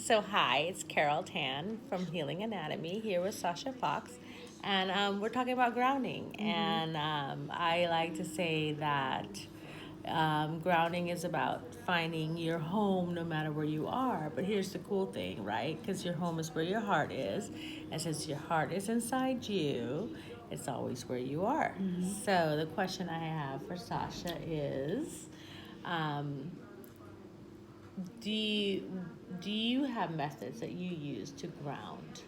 So hi, it's Carol Tan from Healing Anatomy here with Sasha Fox, and we're talking about grounding. And I like to say that grounding is about finding your home no matter where you are. But here's the cool thing, right? Because your home is where your heart is, and since your heart is inside you, it's always where you are. So the question I have for Sasha is. Do you have methods that you use to ground?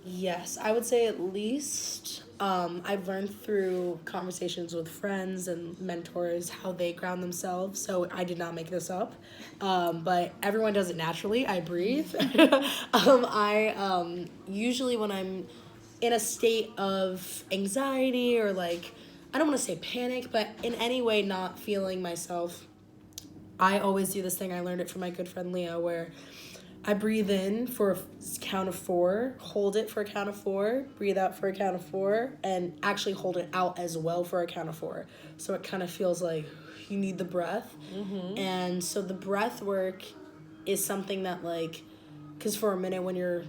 Yes, I would say at least I've learned through conversations with friends and mentors how they ground themselves. So I did not make this up, but everyone does it naturally. I breathe. I usually when I'm in a state of anxiety or I don't want to say panic, but in any way not feeling myself, I always do this thing. I learned it from my good friend Leo, where I breathe in for a count of 4, hold it for a count of 4, breathe out for a count of 4, and actually hold it out as well for a count of 4. So it kind of feels like you need the breath. And so the breath work is something that because for a minute when you're,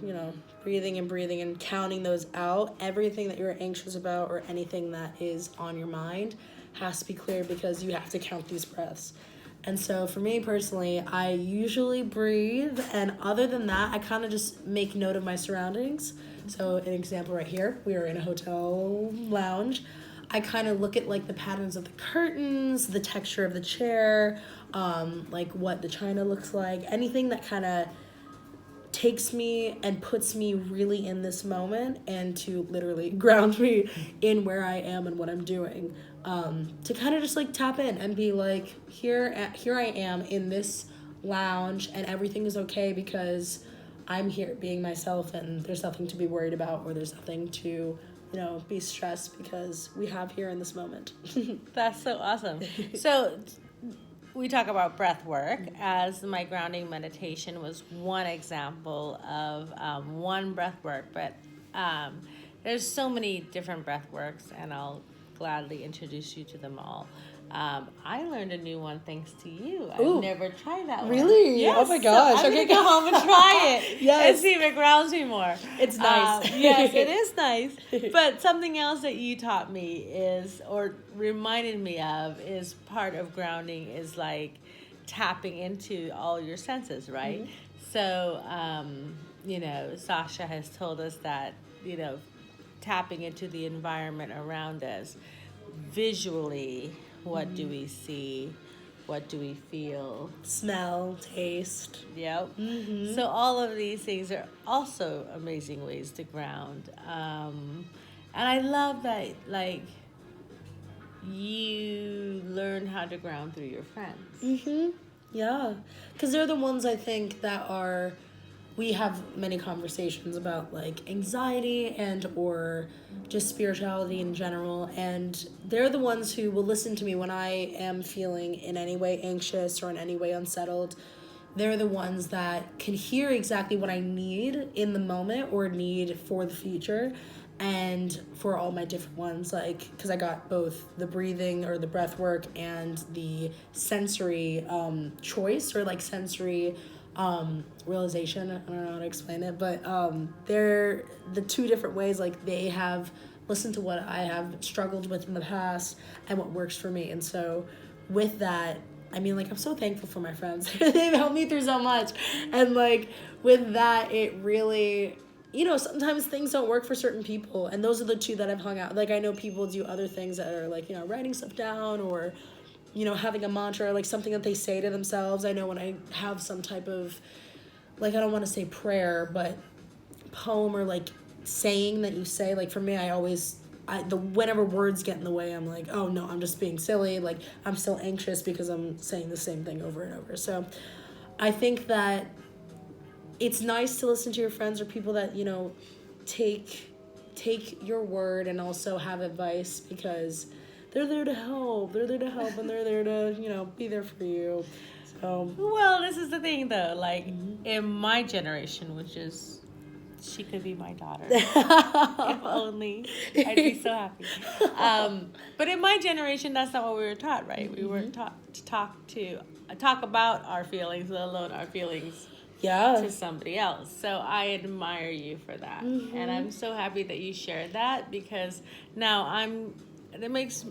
breathing and counting those out, everything that you're anxious about or anything that is on your mind has to be clear because you have to count these breaths. And so for me personally, I usually breathe, and other than that, I kind of just make note of my surroundings. So an example right here, we are in a hotel lounge. I kind of look at the patterns of the curtains, the texture of the chair, what the china looks like, anything that kind of takes me and puts me really in this moment and to literally ground me in where I am and what I'm doing. To kind of just tap in and be here I am in this lounge and everything is okay because I'm here being myself and there's nothing to be worried about or there's nothing to be stressed because we have here in this moment. That's so awesome. So we talk about breath work as my grounding meditation was one example of one breath work, but there's so many different breath works, and I'll gladly introduce you to them all. I learned a new one thanks to you. Ooh. I've never tried that one. Really? Yes. Oh my gosh. So I'm going to go home and try it Yes. and see if it grounds me more. It's nice. Yes, it is nice. But something else that you taught me is, or reminded me of, is part of grounding is tapping into all your senses, right? So, Sasha has told us that, tapping into the environment around us, visually, what do we see? What do we feel? Smell, taste. Yep. So all of these things are also amazing ways to ground. And I love that, you learn how to ground through your friends. Yeah. Because they're the ones I think that we have many conversations about anxiety and or just spirituality in general, and they're the ones who will listen to me when I am feeling in any way anxious or in any way unsettled. They're the ones that can hear exactly what I need in the moment or need for the future. And for all my different ones, because I got both the breathing or the breath work and the sensory choice or sensory realization. I don't know how to explain it, but they're the two different ways. They have listened to what I have struggled with in the past and what works for me. And so with that, I mean, I'm so thankful for my friends. They've helped me through so much. And with that, it really, sometimes things don't work for certain people. And those are the two that I've hung out. I know people do other things that are writing stuff down or having a mantra or something that they say to themselves. I know when I have some type of, I don't want to say prayer, but poem or saying that you say, for me, whenever words get in the way, I'm oh no, I'm just being silly. I'm still anxious because I'm saying the same thing over and over. So I think that it's nice to listen to your friends or people that, take your word and also have advice because they're there to help. They're there to help, and they're there to, be there for you. So. Well, this is the thing, though. In my generation, which is, she could be my daughter. If only. I'd be so happy. But in my generation, that's not what we were taught, right? We were taught to talk to talk about our feelings, let alone our feelings Yeah. to somebody else. So I admire you for that. And I'm so happy that you shared that, because now it makes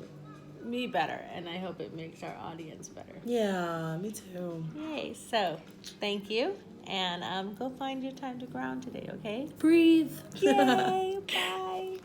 me better, and I hope it makes our audience better. Yeah, me too. Yay. So thank you. And go find your time to ground today, okay? Breathe. Yay. Bye.